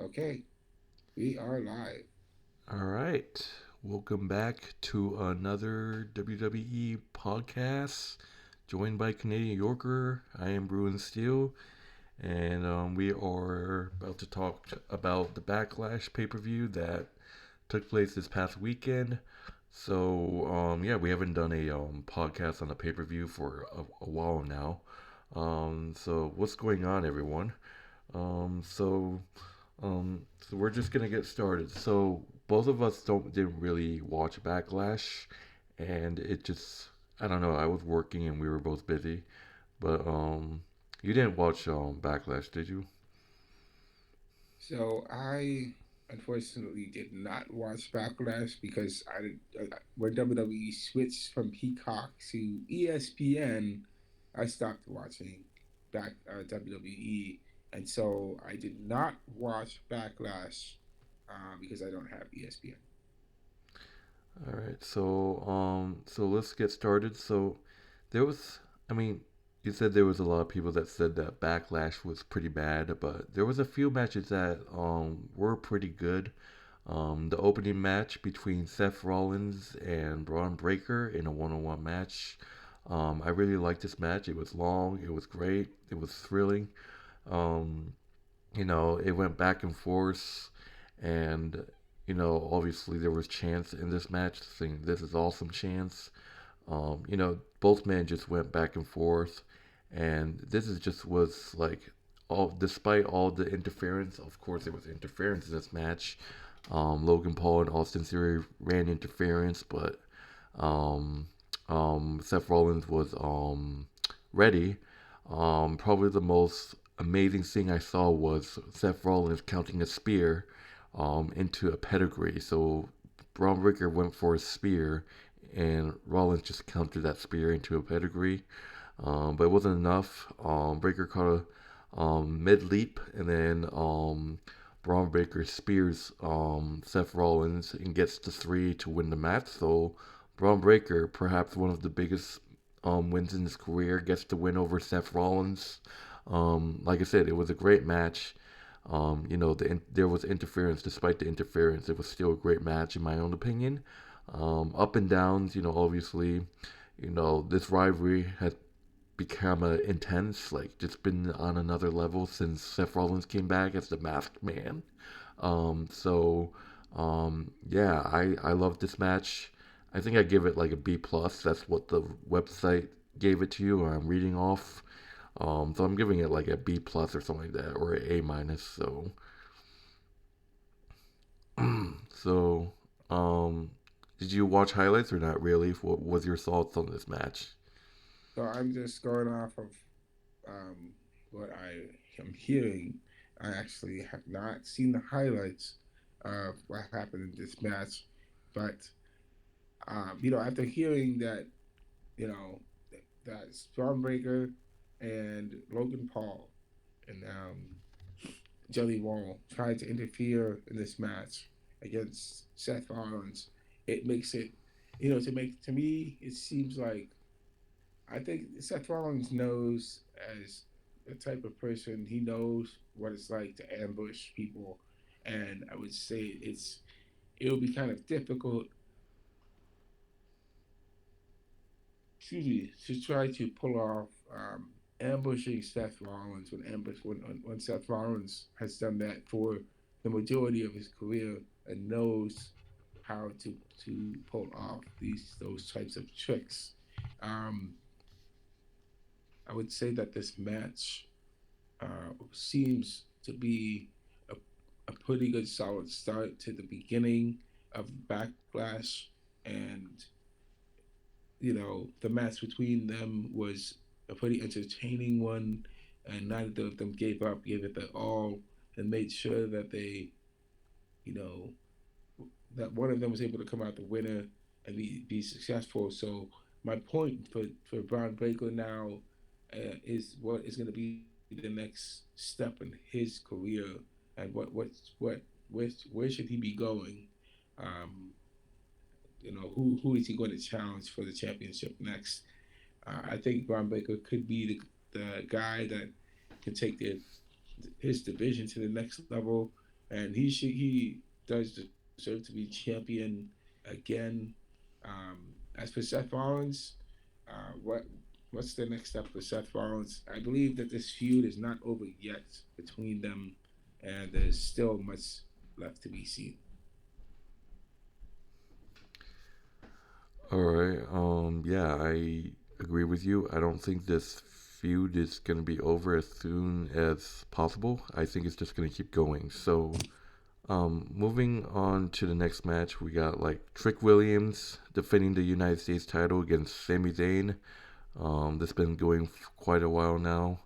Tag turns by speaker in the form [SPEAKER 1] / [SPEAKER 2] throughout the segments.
[SPEAKER 1] Okay, we are live.
[SPEAKER 2] All right. Welcome back to another WWE podcast, joined by Canadian Yorker. I am Bruin Steel, and we are about to talk about the Backlash pay per view that took place this past weekend. So, we haven't done a podcast on the pay per view for a while now. So, what's going on, everyone? Um, so, so we're just gonna get started. So both of us didn't really watch Backlash, and it just I don't know. I was working and we were both busy, but you didn't watch Backlash, did you?
[SPEAKER 1] So I unfortunately did not watch Backlash because when WWE switched from Peacock to ESPN, I stopped watching back WWE, and so I did not watch Backlash because I don't have ESPN.
[SPEAKER 2] All right. So let's get started. So there was, I mean, you said there was a lot of people that said that Backlash was pretty bad, but there was a few matches that were pretty good. The opening match between Seth Rollins and Braun Breaker in a one-on-one match. I really liked this match. It was long. It was great. It was thrilling. Um, it went back and forth, and obviously there was chance in this match. Saying this is awesome chance. Both men just went back and forth, and this is just was like all despite all the interference. Of course, there was interference in this match. Logan Paul and Austin Theory ran interference, but um, Seth Rollins was ready. Probably the most amazing thing I saw was Seth Rollins counting a spear into a pedigree. So Braun Breaker went for a spear, and Rollins just countered that spear into a pedigree. But it wasn't enough. Breaker caught a mid leap, and then Braun Breaker spears Seth Rollins and gets the three to win the match. So Braun Breaker, perhaps one of the biggest wins in his career, gets the win over Seth Rollins. Like I said, it was a great match. There was interference. Despite the interference, it was still a great match in my own opinion. Up and downs, obviously, this rivalry has become intense, like just been on another level since Seth Rollins came back as the Masked Man. Yeah, I love this match. I think I give it like a B plus. That's what the website gave it to you, or I'm reading off. So I'm giving it like a B plus or something like that, or an A minus. So, um, did you watch highlights or not really? What was your thoughts on this match?
[SPEAKER 1] So I'm just going off of um, what I am hearing. I actually have not seen the highlights of what happened in this match, but after hearing that, you know, that Stormbreaker and Logan Paul and Jelly Wall tried to interfere in this match against Seth Rollins, it makes it, to me, it seems like I think Seth Rollins knows as the type of person he knows what it's like to ambush people, and I would say it will be kind of difficult to try to pull off ambushing Seth Rollins when Seth Rollins has done that for the majority of his career and knows how to pull off those types of tricks. Um, I would say that this match seems to be a, a pretty good solid start to the beginning of Backlash, and the match between them was a pretty entertaining one, and neither of them gave it their all, and made sure that you know, that one of them was able to come out the winner and be successful. So my point for Braun Breaker now is what is going to be the next step in his career, and where should he be going? Um, who is he going to challenge for the championship next? I think Braun Breaker could be the guy that can take his division to the next level. and he does deserve to be champion again. As for Seth Rollins, what's the next step for Seth Rollins? I believe that this feud is not over yet between them, and there's still much left to be seen.
[SPEAKER 2] All right. Yeah, I agree with you. I don't think this feud is going to be over as soon as possible. I think it's just going to keep going. So, moving on to the next match, we got like Trick Williams defending the United States title against Sami Zayn. This has been going for quite a while now.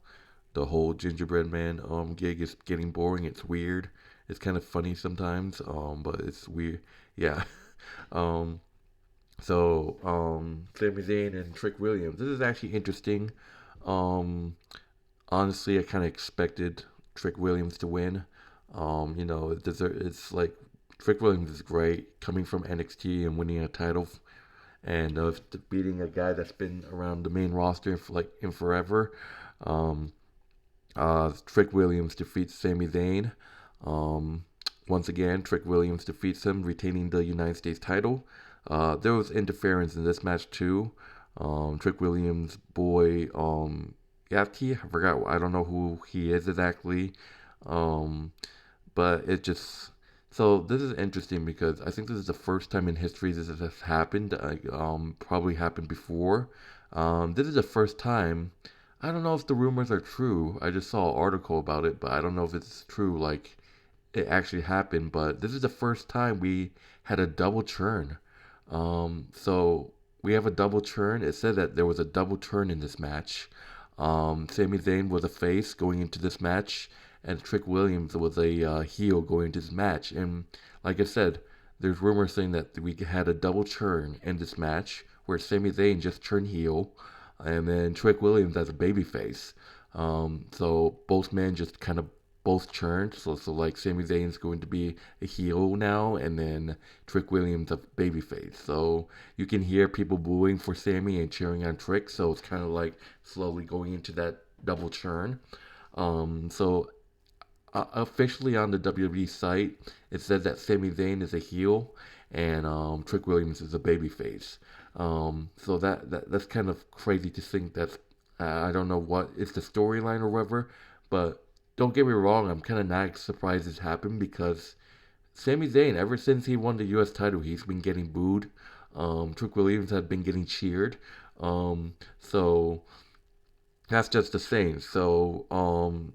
[SPEAKER 2] The whole gingerbread man gig is getting boring. It's weird. It's kind of funny sometimes, but it's weird. Yeah. Um, Sami Zayn and Trick Williams. This is actually interesting. Um, Honestly, I kind of expected Trick Williams to win. It's like Trick Williams is great coming from NXT and winning a title and beating a guy that's been around the main roster for like in forever. Um, Trick Williams defeats Sami Zayn. Um, Once again, Trick Williams defeats him, retaining the United States title. There was interference in this match too. Trick Williams' boy, Yafty, I forgot, I don't know who he is exactly. Um, but it just so this is interesting because I think this is the first time in history this has happened. Probably happened before. This is the first time. I don't know if the rumors are true. I just saw an article about it, but I don't know if it's true. Like it actually happened. But this is the first time we had a double churn. So we have a double churn. It said that there was a double turn in this match. Sami Zayn was a face going into this match, and Trick Williams was a heel going into this match. And like I said, there's rumors saying that we had a double turn in this match where Sami Zayn just turned heel, and then Trick Williams as a babyface. So both men just kind of both turned. So like Sami Zayn's going to be a heel now, and then Trick Williams a babyface. So you can hear people booing for Sami and cheering on Trick. So it's kind of like slowly going into that double churn. Officially on the WWE site, it says that Sami Zayn is a heel and Trick Williams is a babyface. That's kind of crazy to think that I don't know what is the storyline or whatever, but don't get me wrong, I'm kind of not surprised this happened because Sami Zayn, ever since he won the U.S. title, he's been getting booed. Trick Williams had been getting cheered. So that's just the same.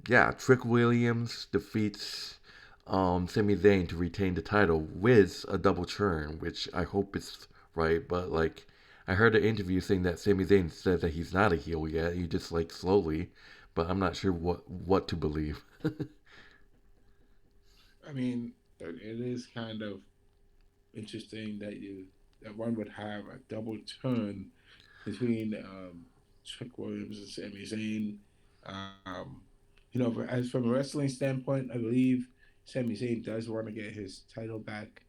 [SPEAKER 2] Yeah, Trick Williams defeats Sami Zayn to retain the title with a double turn, which I hope is right. But like, I heard an interview saying that Sami Zayn said that he's not a heel yet. He just like slowly, but I'm not sure what to believe.
[SPEAKER 1] I mean, it is kind of interesting that one would have a double turn between Trick Williams and Sami Zayn. Um, as from a wrestling standpoint, I believe Sami Zayn does want to get his title back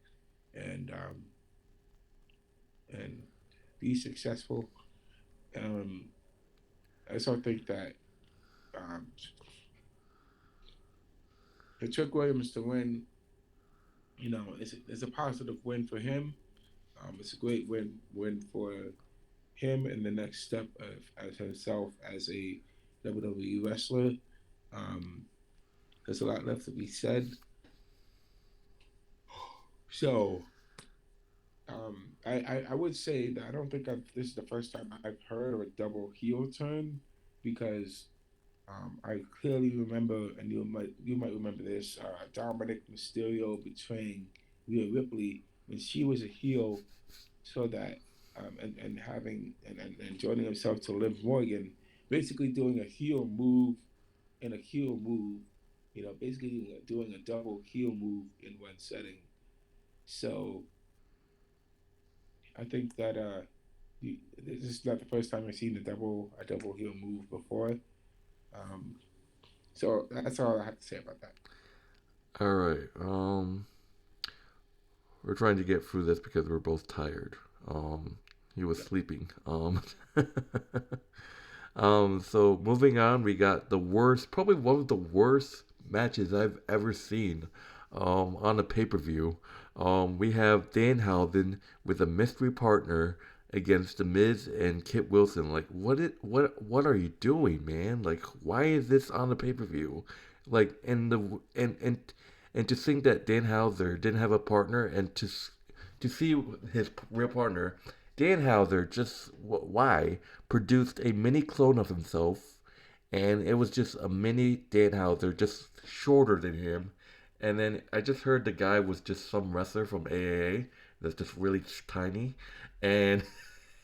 [SPEAKER 1] and and be successful. Um, I also think that um, for Trick Williams to win, it's a positive win for him. It's a great win for him in the next step as himself as a WWE wrestler. Um, there's a lot left to be said. So I would say that I don't think this is the first time I've heard of a double heel turn because I clearly remember, and you might remember this, Dominic Mysterio betraying Rhea Ripley when she was a heel, so that and having and joining himself to Liv Morgan, basically doing a heel move and a heel move, basically doing a double heel move in one setting. So I think that this is not the first time I've seen a double heel move before. Um, so that's all I have to say about that.
[SPEAKER 2] All right. We're trying to get through this because we're both tired. He was
[SPEAKER 1] Yep.
[SPEAKER 2] sleeping. So moving on, we got the worst, probably one of the worst matches I've ever seen. on the pay per view, we have Danhausen with a mystery partner against The Miz and Kit Wilson. Like, what are you doing, man? Like, why is this on the pay per view? Like, and to think that Danhauser didn't have a partner, and to see his real partner, Danhauser, just why produced a mini clone of himself, and it was just a mini Danhauser, just shorter than him. And then I just heard the guy was just some wrestler from AAA that's just really tiny, and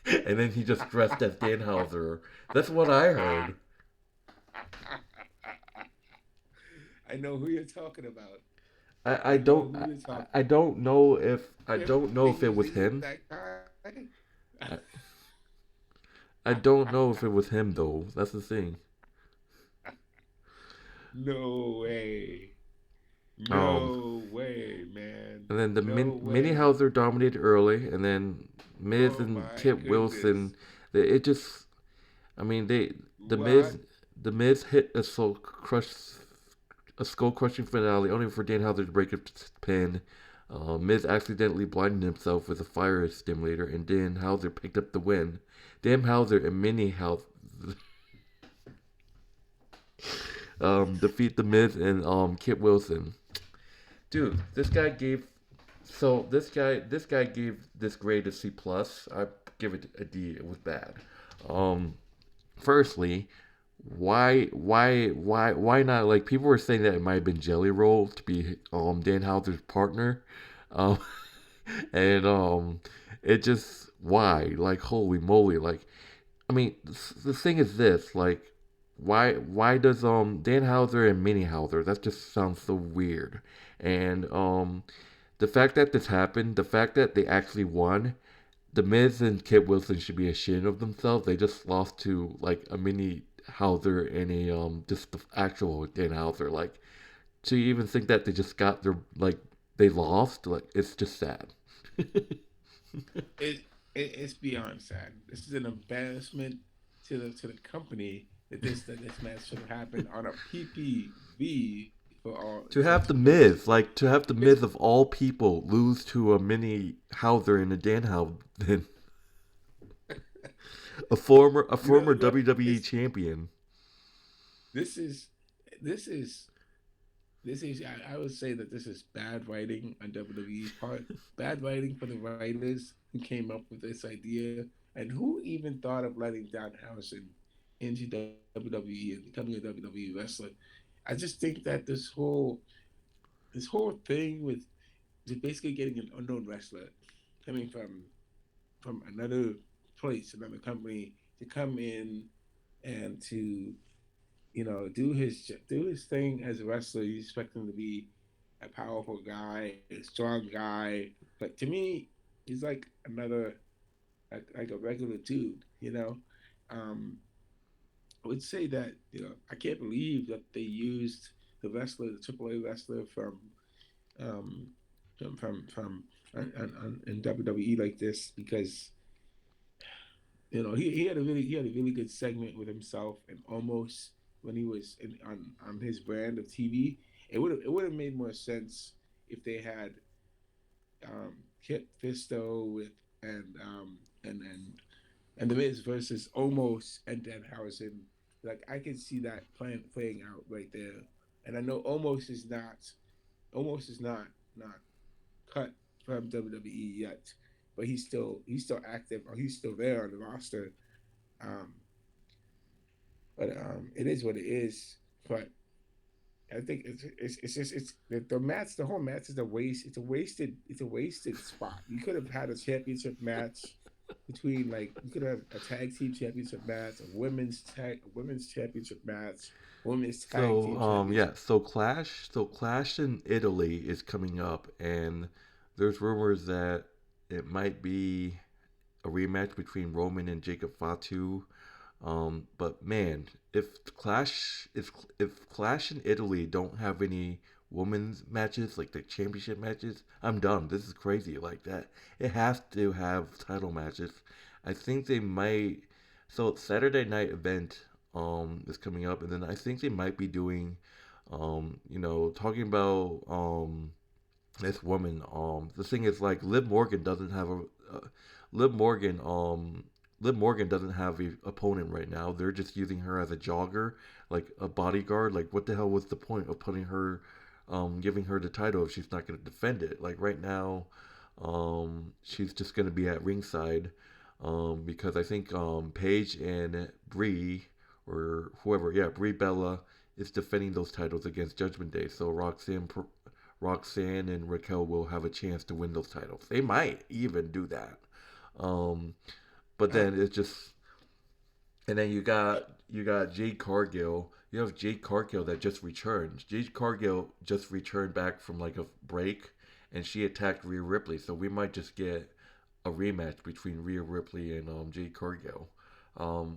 [SPEAKER 2] and then he just dressed as Danhauser. That's what I heard.
[SPEAKER 1] I know who you're talking about.
[SPEAKER 2] I
[SPEAKER 1] I know
[SPEAKER 2] don't
[SPEAKER 1] who you're talking.
[SPEAKER 2] I don't know if it was
[SPEAKER 1] Is it
[SPEAKER 2] him.
[SPEAKER 1] that guy?
[SPEAKER 2] I, I don't know if it was him though. That's the thing.
[SPEAKER 1] No way.
[SPEAKER 2] Um,
[SPEAKER 1] No way, man.
[SPEAKER 2] and then the
[SPEAKER 1] No
[SPEAKER 2] mini
[SPEAKER 1] way.
[SPEAKER 2] Hauser dominated early, and then Miz
[SPEAKER 1] Oh
[SPEAKER 2] and
[SPEAKER 1] my
[SPEAKER 2] Kit Wilson.
[SPEAKER 1] goodness.
[SPEAKER 2] It just, I mean, the Miz
[SPEAKER 1] What?
[SPEAKER 2] the Miz hit a skull crushing finale, only for Danhauser to break a pin. Miz accidentally blinded himself with a fire stimulator, and Danhauser picked up the win. Danhauser and Mini Hauser defeat the Miz and Kit Wilson. Dude, this guy gave this grade a C plus. I give it a D. It was bad. Um, Firstly, why not? Like, people were saying that it might have been Jelly Roll to be Danhauser's partner, um, and it just, why, like, holy moly, like, I mean, the thing is this, like, why does Danhauser and Mini Hauser, that just sounds so weird, and the fact that this happened, the fact that they actually won, the Miz and Kit Wilson should be ashamed of themselves. They just lost to like a mini Hauser and a just the actual Dan Hauser. Like, to even think that they just got their, like, they lost, like, it's just sad.
[SPEAKER 1] It, it's beyond sad. This is an embarrassment to the company that this match should have happened on a PPV for all
[SPEAKER 2] To have the
[SPEAKER 1] intents and
[SPEAKER 2] Miz,
[SPEAKER 1] purposes.
[SPEAKER 2] like, to have the
[SPEAKER 1] It's
[SPEAKER 2] Miz of all people lose to a mini Hauser and a Dan Hauser, a former
[SPEAKER 1] what
[SPEAKER 2] WWE champion.
[SPEAKER 1] this is this is this is I would say that this is bad writing on WWE's part. Bad writing for the writers who came up with this idea, and who even thought of letting Don Harrison into WWE and becoming a WWE wrestler. I just think that this whole thing with just basically getting an unknown wrestler coming from another place, another company, to come in and to do his thing as a wrestler. You expect him to be a powerful guy, a strong guy, but to me, he's like another like a regular dude. Um, I would say that I can't believe that they used the wrestler, the AAA wrestler um, from in WWE like this, because he had a really good segment with himself and almost when he was on his brand of TV. It would have made more sense if they had Kip Fisto with and and and and the Miz versus Omos and Dan Harrison. Like, I can see that playing out right there. And I know Omos is not cut from WWE yet, but he's still active, or he's still there on the roster. Um, but it is what it is. But I think it's just the match. The whole match is a waste. It's a wasted spot. You could have had a championship match between, like, you could have a tag team championship match, a women's championship match, women's tag
[SPEAKER 2] So
[SPEAKER 1] team
[SPEAKER 2] yeah,
[SPEAKER 1] championship.
[SPEAKER 2] so Clash in Italy is coming up, and there's rumors that it might be a rematch between Roman and Jacob Fatu. But man, if Clash in Italy don't have any women's matches, like the championship matches, I'm done. This is crazy like that. It has to have title matches. I think they might. So Saturday night event is coming up, and then I think they might be doing talking about this woman. The thing is, like, Liv Morgan doesn't have a Liv Morgan. Liv Morgan doesn't have a opponent right now. They're just using her as a jogger, like a bodyguard. Like, what the hell was the point of putting her, giving her the title if she's not going to defend it? Like right now, she's just going to be at ringside, because I think Paige and Brie or whoever, yeah, Brie Bella is defending those titles against Judgment Day. So Roxanne and Raquel will have a chance to win those titles. They might even do that. Um, but
[SPEAKER 1] Uh,
[SPEAKER 2] then it's just, and then you got Jade Cargill. You have Jade Cargill that just returned. Jade Cargill just returned back from like a break, and she attacked Rhea Ripley. So we might just get a rematch between Rhea Ripley and Jade Cargill,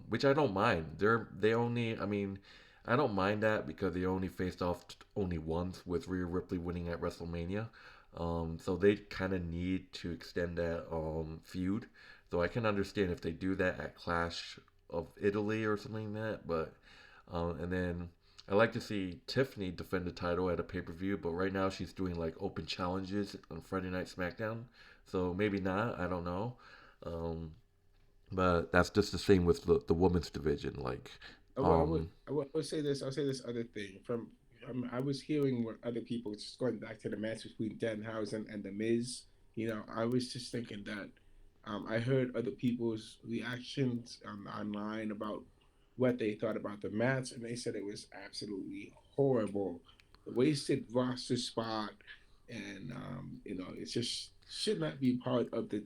[SPEAKER 2] which I don't mind. They only, I mean, I don't mind that because they only faced off only once with Rhea Ripley winning at WrestleMania. So they kind of need to extend that feud. So I can understand if they do that at Clash of Italy or something like that. But and then I like to see Tiffany defend the title at a pay per view. But right now she's doing like open challenges on Friday Night SmackDown. So maybe not. I don't know. Um, but that's just the same with the women's division. Like,
[SPEAKER 1] I would, I would,
[SPEAKER 2] um,
[SPEAKER 1] I would say this. I'll say this other thing. I was hearing what other people just going back to the match between Danhausen and the Miz. I was just thinking that I heard other people's reactions online about what they thought about the match, and they said it was absolutely horrible. The wasted roster spot, and it just should not be part of the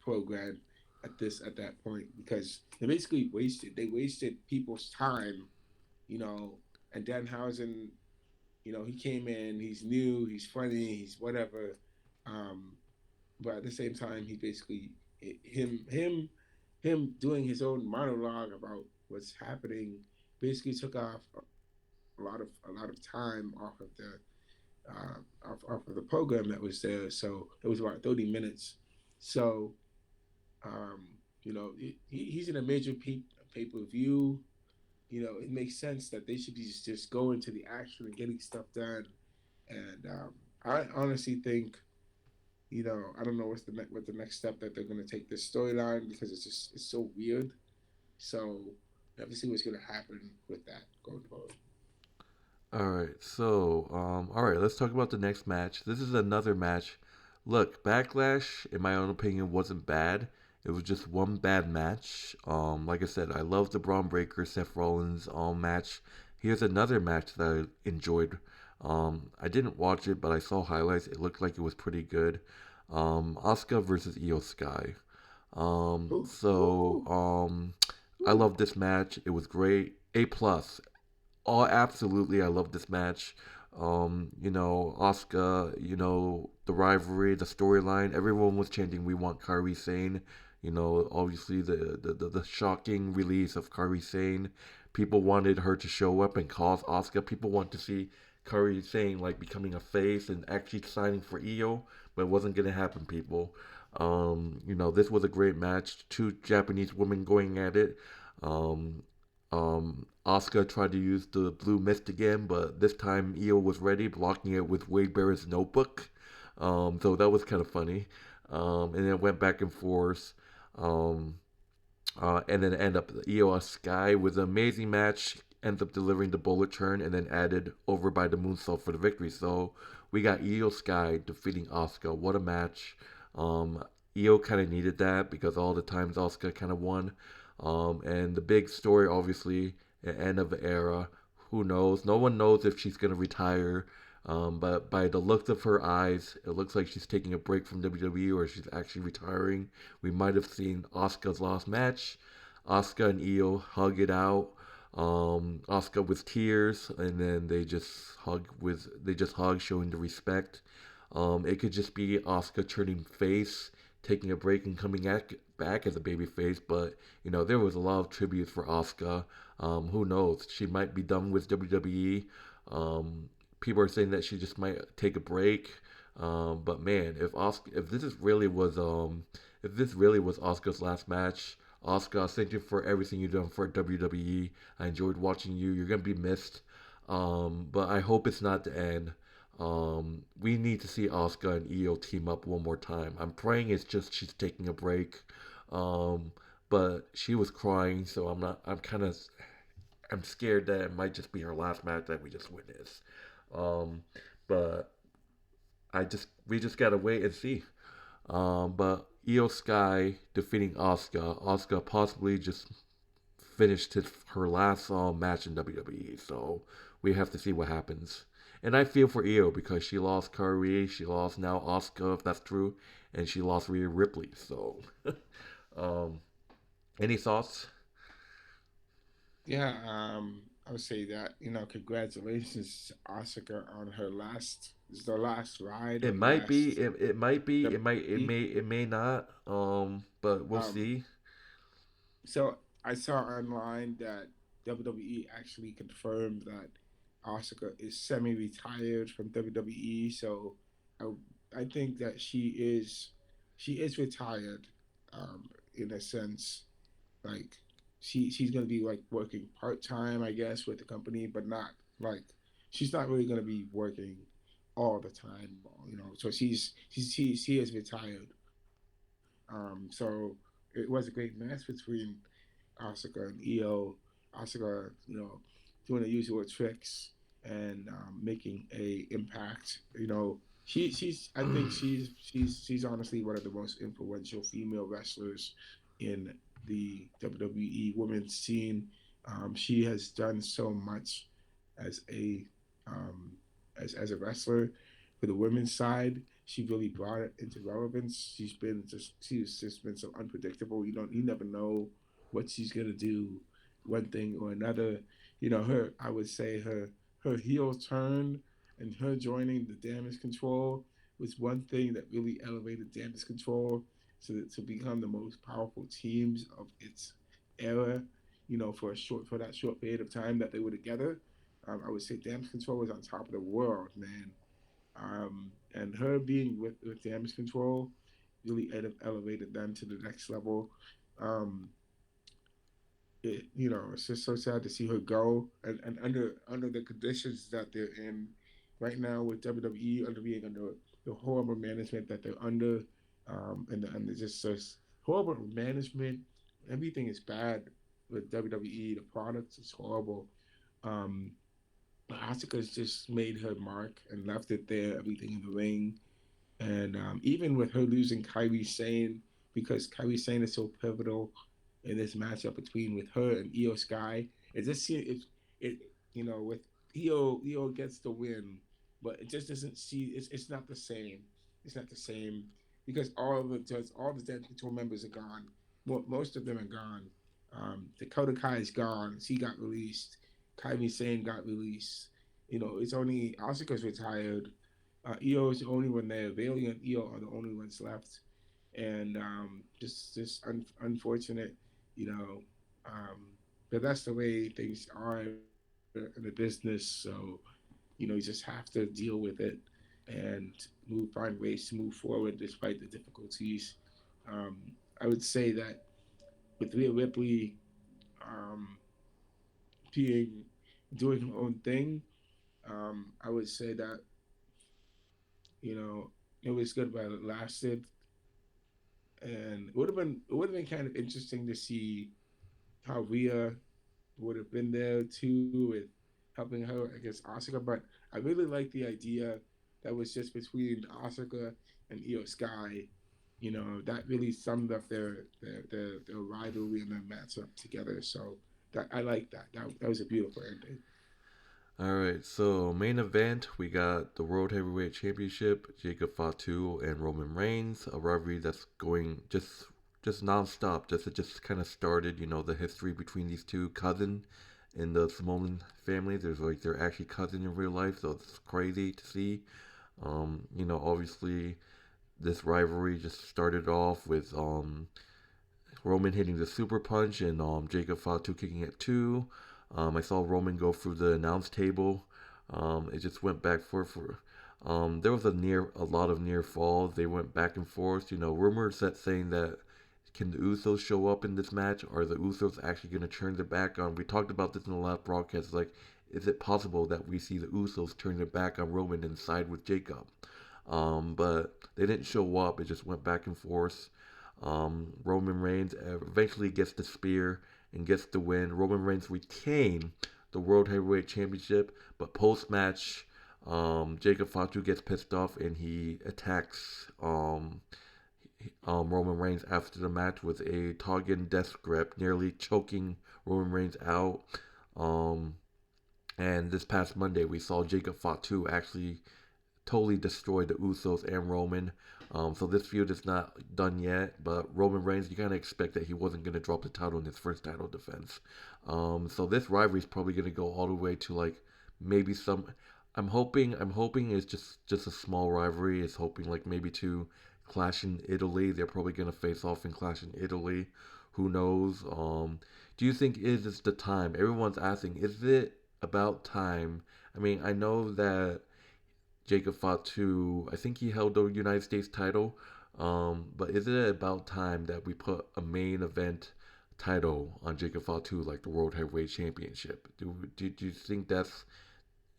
[SPEAKER 1] program at that point because they basically wasted people's time, you know. And Danhausen, he came in, he's new, he's funny, he's whatever, um, but at the same time, he basically him doing his own monologue about what's happening basically took off a lot of time off of the program that was there. So it was about 30 minutes. So um, he's in a major pay per view. It makes sense that they should be just going to the action and getting stuff done. And I honestly think, I don't know what the next step that they're going to take this storyline because it's so weird. So we have to see what's going to happen with that going forward.
[SPEAKER 2] all right. So, all right. Let's talk about the next match. This is another match. Look, Backlash, in my own opinion, wasn't bad. It was just one bad match. Like I said, I love the Braun Breaker Seth Rollins match. Here's another match that I enjoyed. I didn't watch it, but I saw highlights. It looked like it was pretty good. Asuka versus Io Sky.
[SPEAKER 1] Ooh,
[SPEAKER 2] So
[SPEAKER 1] ooh,
[SPEAKER 2] I
[SPEAKER 1] ooh.
[SPEAKER 2] love this match. It was great. A plus. Oh, absolutely, I love this match. Asuka, the rivalry, the storyline. Everyone was chanting, "We want Kairi Sane." Obviously the shocking release of Kairi Sane. People wanted her to show up and cause Asuka. People want to see Kairi Sane like becoming a face and actually signing for Io, but it wasn't gonna happen. People. This was a great match. Two Japanese women going at it. Um, Asuka tried to use the blue mist again, but this time Io was ready, blocking it with Wade Barrett's notebook. So that was kind of funny. And then it went back and forth. Um, and then end up Io Sky with an amazing match. Ends up delivering the bullet turn and then added over by the moonsault for the victory. So we got Io Sky defeating Asuka. What a match! Io kind of needed that because all the times Asuka kind of won. And the big story, obviously, the end of the era. Who knows? No one knows if she's gonna retire. But by the looks of her eyes, it looks like she's taking a break from WWE or she's actually retiring. We might have seen Asuka's last match. Asuka and Io hug it out. Asuka with tears, and then they just hug, showing the respect. It could just be Asuka turning face, taking a break, and coming back as a baby face. But there was a lot of tributes for Asuka. Who knows? She might be done with WWE. Um, People are saying that she just might take a break. But man, if this really was Asuka's last match, Asuka, thank you for everything you've done for WWE. I enjoyed watching you. You're gonna be missed. But I hope it's not the end. We need to see Asuka and Io team up one more time. I'm praying it's just she's taking a break. Um, but she was crying, so I'm not. I'm scared that it might just be her last match that we just witnessed. Um, but we just gotta wait and see. But Io Sky defeating Asuka. Asuka possibly just finished her last match in WWE. So we have to see what happens. And I feel for Io because she lost Kairi, she lost now Asuka, if that's true, and she lost Rhea Ripley. So, um, any thoughts?
[SPEAKER 1] Yeah, I would say that, congratulations, Asuka, on her last, is the last ride
[SPEAKER 2] It
[SPEAKER 1] or the
[SPEAKER 2] might be.
[SPEAKER 1] last
[SPEAKER 2] It might be. It might. It
[SPEAKER 1] WWE.
[SPEAKER 2] may. It may not. But we'll
[SPEAKER 1] Um,
[SPEAKER 2] see.
[SPEAKER 1] so I saw online that WWE actually confirmed that Asuka is semi-retired from WWE. So I I think that she is retired, in a sense. Like she's gonna be like working part-time, I guess, with the company, but not like she's not really gonna be working all the time. So she is retired. So it was a great match between Asuka and Io. Asuka, doing the usual tricks and making a impact. I think she's honestly one of the most influential female wrestlers in the WWE women's scene. She has done so much as a um, as a wrestler for the women's side. She really brought it into relevance. She's just been so unpredictable. You never know what she's gonna do, one thing or another. Her I would say her heel turn and her joining the Damage Control was one thing that really elevated Damage Control to become the most powerful teams of its era. For that short period of time that they were together, I would say Damage Control was on top of the world, man. And her being with Damage Control really elevated them to the next level. Um, it's just so sad to see her go, and under the conditions that they're in right now with WWE, under being under the horrible management that they're under, and just horrible management. Everything is bad with WWE. The products is horrible. Um, Asuka's just made her mark and left it there. Everything in the ring, and even with her losing Kyrie Sane, because Kyrie Sane is so pivotal in this matchup between with her and Io Sky, it just seems it with Io gets the win, but it just doesn't see it's not the same. It's not the same because all the Dead Control members are gone. Most of them are gone. Dakota Kai is gone. She got released. Kyrie Sane got released. It's only Asuka's retired. EO is the only one there. Bailey and EO are the only ones left, and unfortunate, you know. Um, but that's the way things are in the business. So, you just have to deal with it and find ways to move forward despite the difficulties. I would say that with Rhea Ripley um, being doing her own thing, I would say that it was good while it lasted. And it would have been kind of interesting to see how Rhea would have been there too with helping her against Asuka. But I really like the idea that was just between Asuka and Io Sky. That really summed up their rivalry and their matchup together. So that I like that. That was a beautiful ending.
[SPEAKER 2] All right. So main event, we got the World Heavyweight Championship, Jacob Fatu and Roman Reigns, a rivalry that's going just nonstop. It just kind of started. The history between these two cousin in the Samoan family. There's like they're actually cousin in real life, so it's crazy to see. Obviously this rivalry just started off with Roman hitting the super punch and Jacob Fatu kicking it too. I saw Roman go through the announce table. It just went back for. There was a lot of near falls. They went back and forth. Rumors that saying that can the Usos show up in this match? Are the Usos actually going to turn their back on? We talked about this in the last broadcast. Like, is it possible that we see the Usos turn their back on Roman and side with Jacob? But they didn't show up. It just went back and forth. Roman Reigns eventually gets the spear and gets the win. Roman Reigns retained the World Heavyweight Championship, but post match, Jacob Fatu gets pissed off and he attacks Roman Reigns after the match with a Tongan death grip, nearly choking Roman Reigns out. Um, and this past Monday, we saw Jacob Fatu actually totally destroy the Usos and Roman. So this feud is not done yet, but Roman Reigns, you kind of expect that he wasn't going to drop the title in his first title defense. So this rivalry is probably going to go all the way to like maybe some. I'm hoping it's just a small rivalry. It's hoping like maybe to Clash in Italy. They're probably going to face off in Clash in Italy. Who knows? Do you think is this the time? Everyone's asking, is it about time? I mean, I know that Jacob Fatu, I think he held the United States title. But is it about time that we put a main event title on Jacob Fatu, like the World Heavyweight Championship? Do you think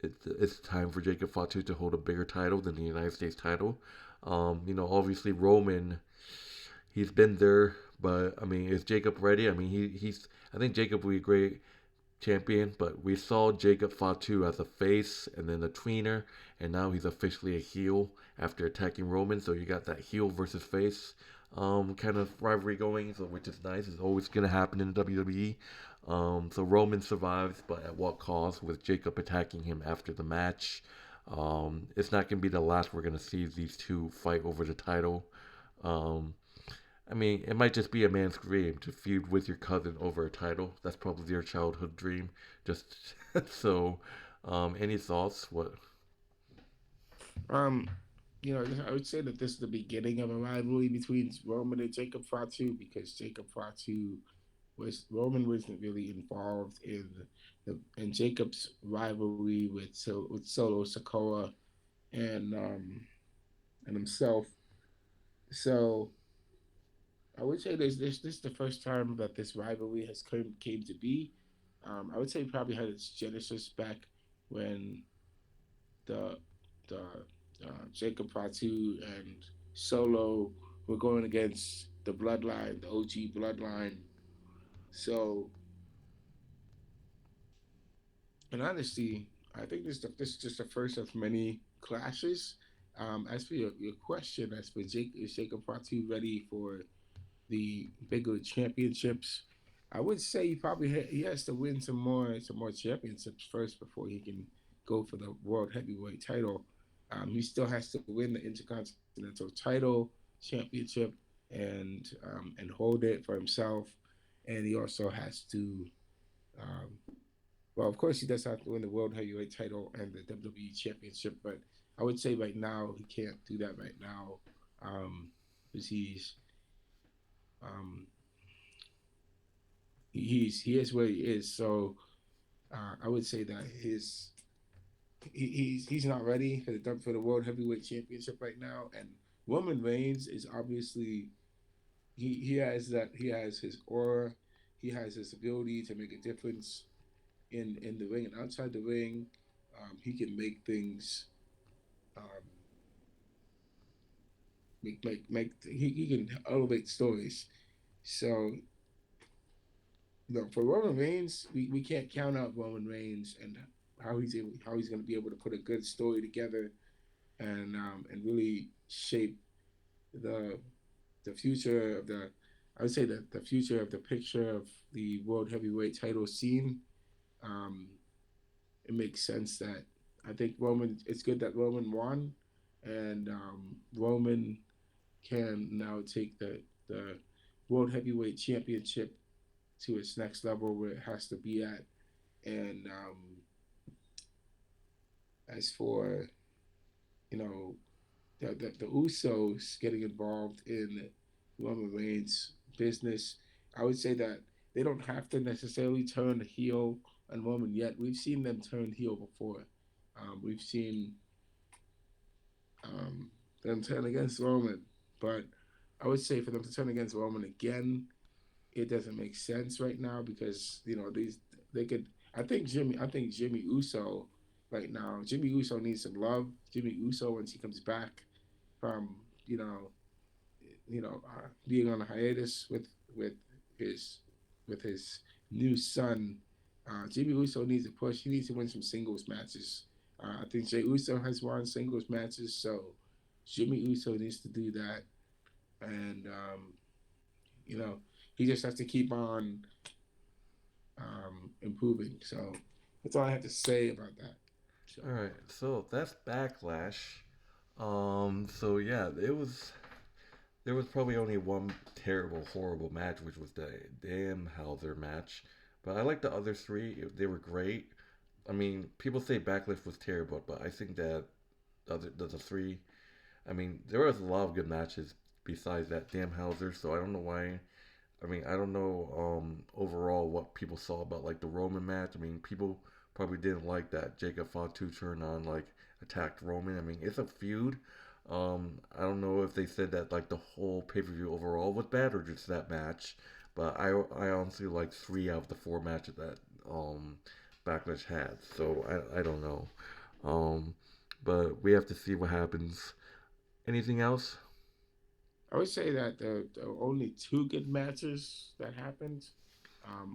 [SPEAKER 2] it's time for Jacob Fatu to hold a bigger title than the United States title? Obviously Roman, he's been there, but I mean, is Jacob ready? I mean, he's. I think Jacob will be a great champion, but we saw Jacob Fatu as a face and then a tweener, and now he's officially a heel after attacking Roman. So you got that heel versus face kind of rivalry going, so which is nice. It's always gonna happen in WWE. So Roman survives, but at what cost? With Jacob attacking him after the match. It's not gonna be the last we're gonna see these two fight over the title. Um, I mean, it might just be a man's dream to feud with your cousin over a title. That's probably your childhood dream. Just so, any thoughts? What?
[SPEAKER 1] Um, I would say that this is the beginning of a rivalry between Roman and Jacob Fatu because Jacob Fatu was Roman wasn't really involved in Jacob's rivalry with Solo Sokoa and and himself. So I would say this is the first time that this rivalry has came to be. I would say probably had its genesis back when the the Jacob Fatu and Solo were going against the bloodline, the OG bloodline. So, in honesty, I think this is just the first of many clashes. As for your question, as for is Jacob Fatu ready for the bigger championships? I would say he has to win some more championships first before he can go for the world heavyweight title. He still has to win the intercontinental title championship and hold it for himself, and he also has to. Well, of course, he does have to win the world heavyweight title and the WWE championship, but I would say right now he can't do that right now because um, he is where he is. So I would say that he's not ready for the world heavyweight championship right now. And Roman Reigns is obviously he has his aura, he has his ability to make a difference in the ring and outside the ring. He can make things um, he can elevate stories. So for Roman Reigns, we can't count out Roman Reigns and how he's going to be able to put a good story together and really shape the the future of the I would say that the future of the picture of the world heavyweight title scene. Um, it makes sense that I think Roman. It's good that Roman won, and Roman can now take the world heavyweight championship to its next level where it has to be at. And as for you know the Usos getting involved in Roman Reigns' business, I would say that they don't have to necessarily turn heel on Roman yet. We've seen them turn heel before. We've seen um, them turn against Roman, but I would say for them to turn against Roman again, it doesn't make sense right now because these they could. I think Jimmy Uso right now. Jimmy Uso needs some love. Jimmy Uso once he comes back from being on a hiatus his with his new son. Jimmy Uso needs a push. He needs to win some singles matches. I think Jay Uso has won singles matches, so Jimmy Uso needs to do that. And you know, he just has to keep on improving. So that's all I have to say about that. So
[SPEAKER 2] All right, so that's Backlash. So yeah, it was there was probably only one terrible, horrible match, which was the damn Hauser match. But I like the other three; they were great. I mean, people say Backlash was terrible, but I think that the three. I mean, there was a lot of good matches besides that damn Hauser. So I don't know why. I mean, I don't know overall what people saw about like the Roman match. I mean, people probably didn't like that Jacob Fatu turn on like attacked Roman. I mean, it's a feud. I don't know if they said that like the whole pay per view overall was bad or just that match. But I honestly like three out of the four matches that Backlash had. So I don't know. Um, but we have to see what happens. Anything else?
[SPEAKER 1] I would say that the only two good matches that happened,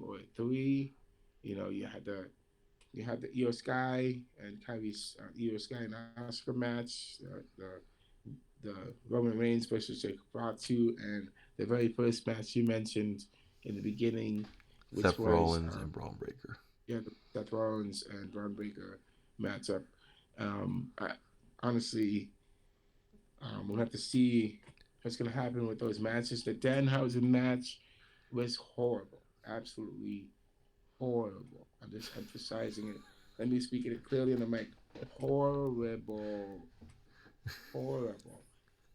[SPEAKER 1] or three, you had the Io Sky and Kyrie's Io Sky and Oscar match, the Roman Reigns versus Jacob Fatu, and the very first match you mentioned in the beginning, which
[SPEAKER 2] Seth
[SPEAKER 1] was
[SPEAKER 2] Rollins and Braun Breaker.
[SPEAKER 1] the Seth Rollins and Braun Breaker matchup. I honestly we'll have to see what's going to happen with those matches. The Danhausen match was horrible, absolutely horrible. I'm just emphasizing it. Let me speak it clearly in the mic. Horrible, horrible.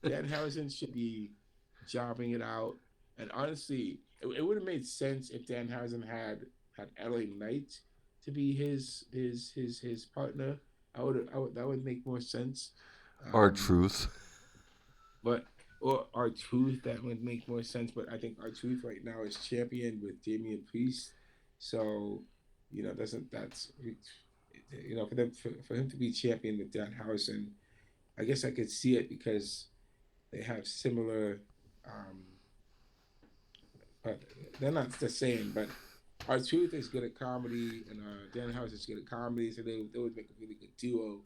[SPEAKER 1] Danhausen should be jobbing it out. And honestly, it would have made sense if Danhausen had LA Knight to be his partner. I would that would make more sense.
[SPEAKER 2] Our
[SPEAKER 1] Um,
[SPEAKER 2] truth.
[SPEAKER 1] but or our truth that would make more sense. But I think our truth right now is champion with Damian Priest. So doesn't that's for him to be champion with Danhausen, I guess I could see it because they have similar, um, but they're not the same. But our truth is good at comedy, and Danhausen is good at comedy, so they would make a really good duo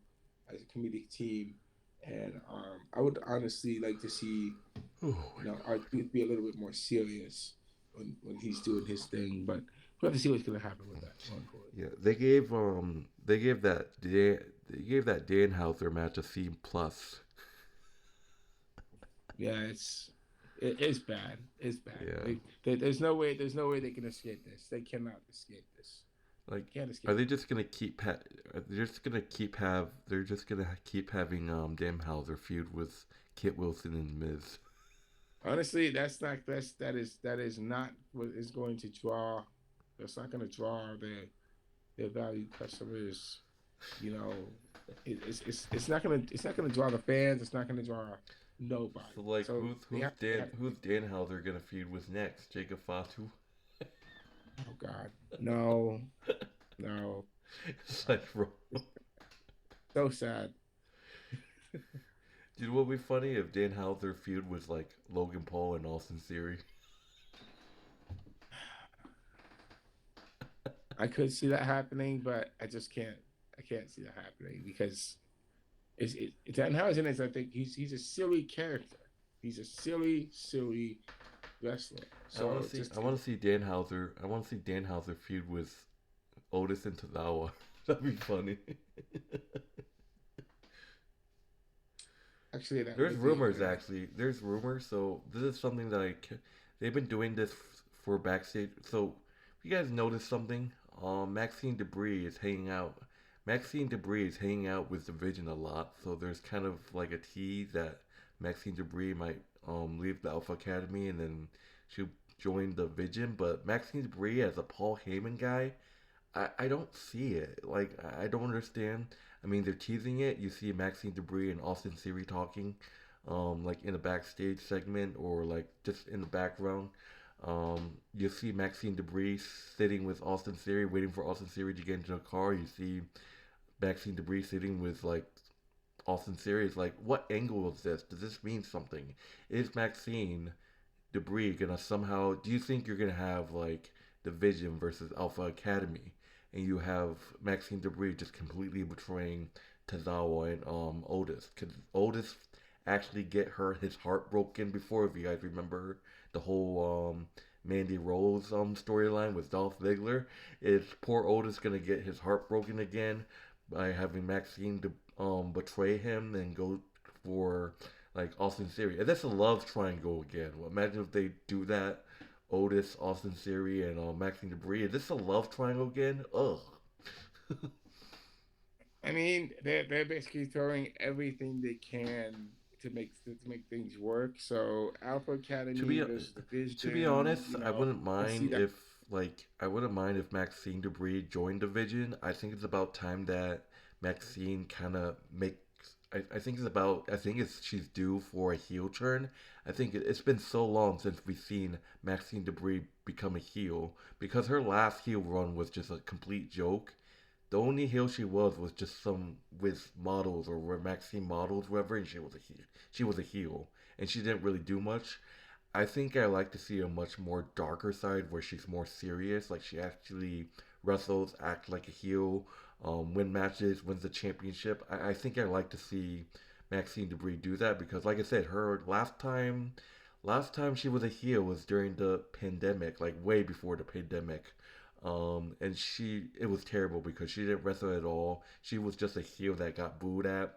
[SPEAKER 1] as a comedic team. And I would honestly like to see
[SPEAKER 2] Oh my
[SPEAKER 1] our
[SPEAKER 2] god.
[SPEAKER 1] truth be a little bit more serious when he's doing his thing. But we'll have to see what's going to happen with that going forward.
[SPEAKER 2] Yeah, they gave that Danhauser match a C plus.
[SPEAKER 1] Yeah, it's bad. It's bad.
[SPEAKER 2] Yeah.
[SPEAKER 1] There's no way they can escape this. They cannot escape this.
[SPEAKER 2] Like,
[SPEAKER 1] Can't
[SPEAKER 2] are
[SPEAKER 1] escape
[SPEAKER 2] they
[SPEAKER 1] it.
[SPEAKER 2] just gonna keep? They're just gonna keep having Danhauser feud with Kit Wilson and Miz.
[SPEAKER 1] Honestly, that is not what is going to draw. That's not going to draw their valued customers. You know, it's not going to draw the fans. It's not going to draw
[SPEAKER 2] So
[SPEAKER 1] nobody.
[SPEAKER 2] like,
[SPEAKER 1] So they have to.
[SPEAKER 2] who's Danhauser gonna feud with next? Jacob Fatu.
[SPEAKER 1] Oh God, no, no,
[SPEAKER 2] It's like, bro.
[SPEAKER 1] so sad.
[SPEAKER 2] Dude, what would be funny if Danhauser feud was like Logan Paul and Austin Theory?
[SPEAKER 1] I could see that happening, but I just can't. I can't see that happening because Danhausen is. I think he's a silly character. He's a silly wrestler. So
[SPEAKER 2] I
[SPEAKER 1] just
[SPEAKER 2] want to see Danhauser. I want to see Danhauser feud with Otis and Tozawa. That'd be funny.
[SPEAKER 1] actually that
[SPEAKER 2] There's
[SPEAKER 1] would be
[SPEAKER 2] rumors
[SPEAKER 1] okay.
[SPEAKER 2] actually. There's rumors. So this is something that they've been doing this for backstage. So if you guys notice something, Maxine Debris is hanging out. Maxine Debris is hanging out with Division a lot. So there's kind of like a tease that Maxine Debris might leave the Alpha Academy and then she'll join the Vision. But Maxine Debris as a Paul Heyman guy, I don't see it. Like I don't understand. I mean, they're teasing it. You see Maxine Debris and Austin Theory talking, like in a backstage segment or like just in the background. You see Maxine Debris sitting with Austin Theory, waiting for Austin Theory to get into a car. You see Maxine Debris sitting with like Austin Theory. Is like, what angle is this? Does this mean something? Is Maxine Debris gonna somehow? Do you think you're gonna have like Division versus Alpha Academy, and you have Maxine Debris just completely betraying Tazawa and Otis? Could Otis actually get his heart broken before? If you guys remember the whole Mandy Rose storyline with Dolph Ziggler, is poor Otis gonna get his heart broken again by having Maxine betray him and go for like Austin Theory? And that's a love triangle again. Well, imagine if they do that. Otis, Austin Theory, and Maxine Debris. Is this a love triangle again? Ugh.
[SPEAKER 1] I mean, they're basically throwing everything they can to make things work. So Alpha
[SPEAKER 2] to
[SPEAKER 1] Academy
[SPEAKER 2] be
[SPEAKER 1] versus
[SPEAKER 2] to be
[SPEAKER 1] Division,
[SPEAKER 2] honest, I wouldn't
[SPEAKER 1] let's see
[SPEAKER 2] mind
[SPEAKER 1] that.
[SPEAKER 2] if I wouldn't mind if Maxine Debris joined Division. I think it's about time that Maxine kind of makes. I think it's about. I think it's she's due for a heel turn. I think it's been so long since we've seen Maxine Debris become a heel because her last heel run was just a complete joke. The only heel she was just some with models or where Maxine models, whatever, and she was a heel. She was a heel, and she didn't really do much. I think I like to see a much more darker side where she's more serious. Like she actually wrestles, act like a heel, win matches, wins the championship. I think I like to see Maxine Debris do that because, like I said, her last time she was a heel was during the pandemic, like way before the pandemic. And it was terrible because she didn't wrestle at all. She was just a heel that got booed at.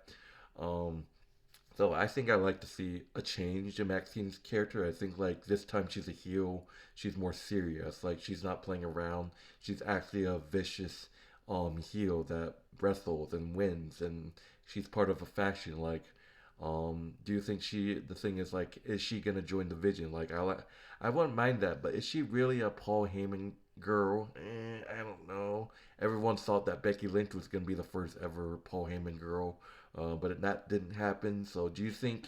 [SPEAKER 2] Um, so I think I like to see a change in Maxine's character. I think like this time she's a heel. She's more serious. Like she's not playing around. She's actually a vicious heel that wrestles and wins, and she's part of a faction. Like, do you think the thing is like, is she gonna join the Vision? Like, I wouldn't mind that, but is she really a Paul Heyman girl? I don't know. Everyone thought that Becky Lynch was gonna be the first ever Paul Heyman girl, but that didn't happen. So, do you think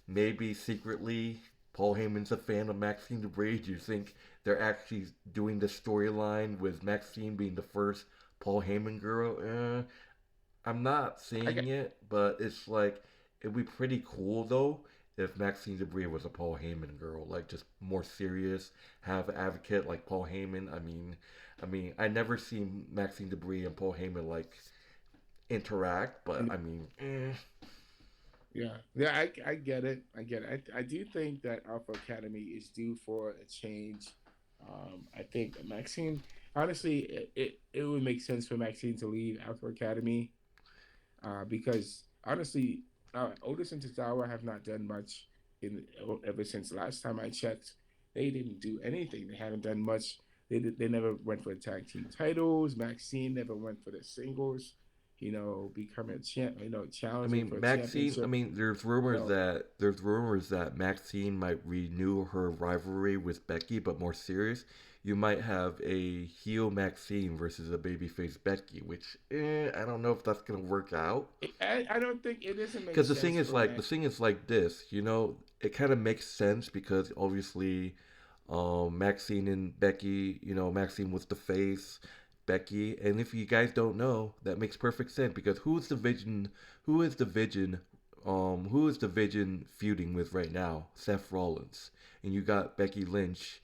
[SPEAKER 2] maybe secretly Paul Heyman's a fan of Maxine Debris? Do you think they're actually doing the storyline with Maxine being the first Paul Heyman girl? I'm not
[SPEAKER 1] I
[SPEAKER 2] seeing
[SPEAKER 1] get,
[SPEAKER 2] it, but it's like it'd be pretty cool though if Maxine Debris was a Paul Heyman girl, like just more serious, have an advocate like Paul Heyman. I never seen Maxine Debris and Paul Heyman like interact, but
[SPEAKER 1] yeah, I get it. I get it. I do think that Alpha Academy is due for a change. I think Maxine, honestly, it would make sense for Maxine to leave Alpha Academy because honestly, Otis and Tozawa have not done much in ever since last time I checked. They didn't do anything. They haven't done much. They never went for the tag team titles. Maxine never went for the singles. Becoming a champ. Challenging for a
[SPEAKER 2] Maxine.
[SPEAKER 1] championship. No,
[SPEAKER 2] There's rumors that Maxine might renew her rivalry with Becky, but more serious. You might have a heel Maxine versus a babyface Becky, which I don't know if that's gonna work out.
[SPEAKER 1] I don't think it doesn't make
[SPEAKER 2] Because
[SPEAKER 1] sense for
[SPEAKER 2] the
[SPEAKER 1] Max.
[SPEAKER 2] thing is like this, it kind of makes sense because obviously, Maxine and Becky, Maxine was the face, Becky, and if you guys don't know, that makes perfect sense because who is the Vision, who is the Vision feuding with right now? Seth Rollins, and you got Becky Lynch,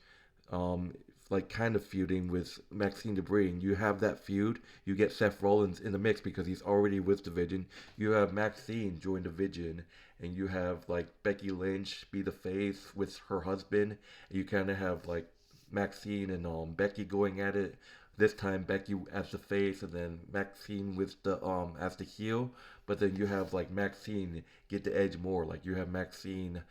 [SPEAKER 2] um, like kind of feuding with Maxine Debris, and you have that feud. You get Seth Rollins in the mix because he's already with Division. You have Maxine join Division, and you have like Becky Lynch be the face with her husband. And you kind of have like Maxine and Becky going at it. This time Becky as the face, and then Maxine with the as the heel. But then you have like Maxine get the edge more. Like you have Maxine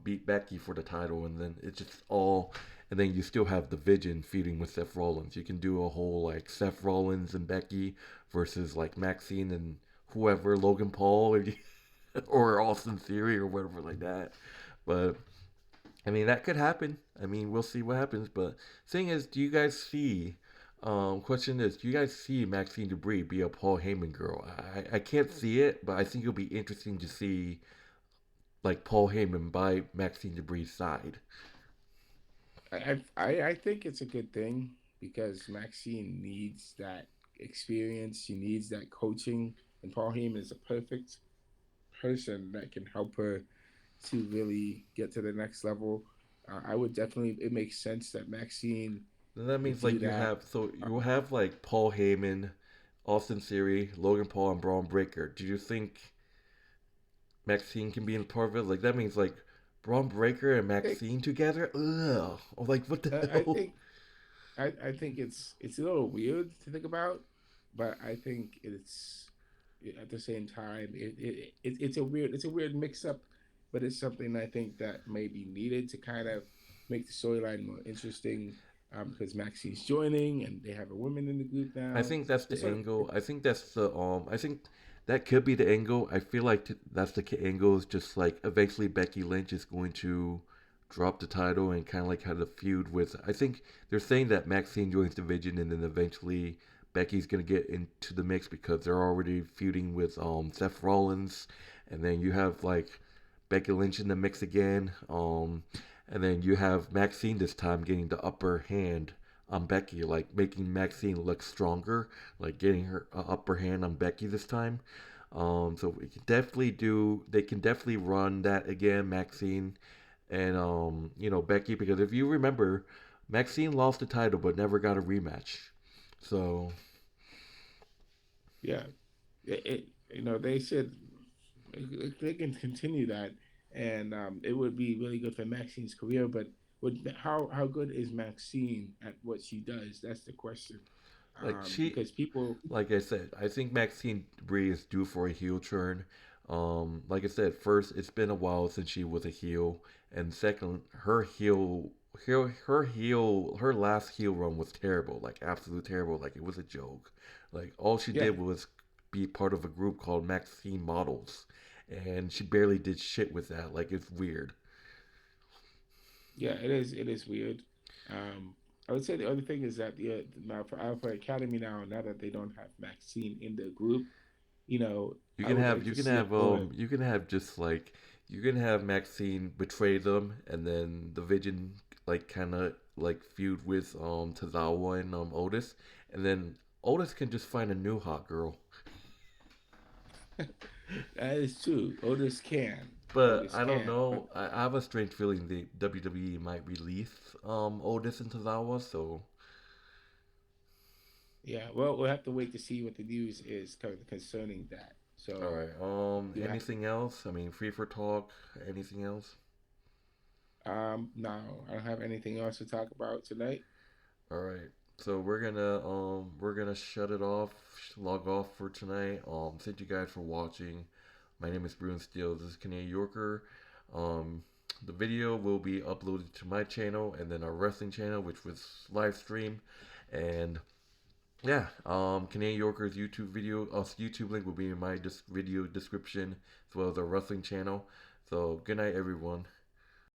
[SPEAKER 2] beat Becky for the title, and then it's just all and then you still have the Vision feuding with Seth Rollins. You can do a whole like Seth Rollins and Becky versus like Maxine and whoever, Logan Paul or Austin Theory or whatever like that. But that could happen. We'll see what happens. But thing is, do you guys see? Question is, do you guys see Maxine Debris be a Paul Heyman girl? I can't see it, but I think it'll be interesting to see like Paul Heyman by Maxine Debris' side.
[SPEAKER 1] I think it's a good thing because Maxine needs that experience. She needs that coaching, and Paul Heyman is a perfect person that can help her to really get to the next level. I would definitely. It makes sense that Maxine
[SPEAKER 2] Then that
[SPEAKER 1] would
[SPEAKER 2] means
[SPEAKER 1] do
[SPEAKER 2] like
[SPEAKER 1] that.
[SPEAKER 2] you have like Paul Heyman, Austin Theory, Logan Paul, and Braun Breaker. Do you think Maxine can be in part of it? Like that means like Braun Breaker and
[SPEAKER 1] I think.
[SPEAKER 2] Maxine together? Ugh. I'm like, what the
[SPEAKER 1] I
[SPEAKER 2] hell?
[SPEAKER 1] think. I think it's a little weird to think about, but I think it's at the same time it's a weird mix up, but it's something I think that may be needed to kind of make the storyline more interesting. Because Maxine's joining and they have a woman in the group
[SPEAKER 2] I
[SPEAKER 1] now.
[SPEAKER 2] think that's the
[SPEAKER 1] It's sort of
[SPEAKER 2] angle. I think that's the I think that could be the angle. I feel like that's the angle is just like eventually Becky Lynch is going to drop the title and kind of like have a feud with. I think they're saying that Maxine joins division and then eventually Becky's gonna get into the mix because they're already feuding with Seth Rollins, and then you have like Becky Lynch in the mix again. And then you have Maxine this time getting the upper hand on Becky, like making Maxine look stronger, like getting her upper hand on Becky this time. So we can definitely do. They can definitely run that again, Maxine and Becky, because if you remember, Maxine lost the title but never got a rematch. So
[SPEAKER 1] yeah. They said they can continue that, and it would be really good for Maxine's career. But how good is Maxine at what she does? That's the question.
[SPEAKER 2] like she
[SPEAKER 1] Because people,
[SPEAKER 2] like I said, I think Maxine Brie is due for a heel turn. Like I said, first, it's been a while since she was a heel, and second, her last heel run was terrible, like absolute terrible, like it was a joke. Like all she
[SPEAKER 1] yeah,
[SPEAKER 2] did was be part of a group called Maxine Models, and she barely did shit with that. Like it's weird.
[SPEAKER 1] yeah, it is weird. I would say the other thing is that now for Alpha Academy now that they don't have Maxine in the group,
[SPEAKER 2] You
[SPEAKER 1] I
[SPEAKER 2] can
[SPEAKER 1] would
[SPEAKER 2] have
[SPEAKER 1] like to see a more.
[SPEAKER 2] you can have just like you can have Maxine betray them and then the Vision like kind of like feud with Tozawa and Otis, and then Otis can just find a new hot girl.
[SPEAKER 1] That is true. Otis can.
[SPEAKER 2] But
[SPEAKER 1] Otis
[SPEAKER 2] I don't
[SPEAKER 1] can. But
[SPEAKER 2] know. I have a strange feeling the WWE might release Otis and Tozawa. So
[SPEAKER 1] yeah, well, we'll have to wait to see what the news is concerning that.
[SPEAKER 2] all
[SPEAKER 1] So
[SPEAKER 2] right.
[SPEAKER 1] you have.
[SPEAKER 2] Anything else? I mean, free for talk. Anything else?
[SPEAKER 1] No, I don't have anything else to talk about tonight.
[SPEAKER 2] All right. So we're gonna shut it off, log off for tonight. Thank you guys for watching. My name is Bruce Steele. This is Canadian Yorker. Um, the video will be uploaded to my channel and then our wrestling channel, which was live stream. And yeah, Canadian Yorker's YouTube link will be in my video description as well as our wrestling channel. So good night, everyone.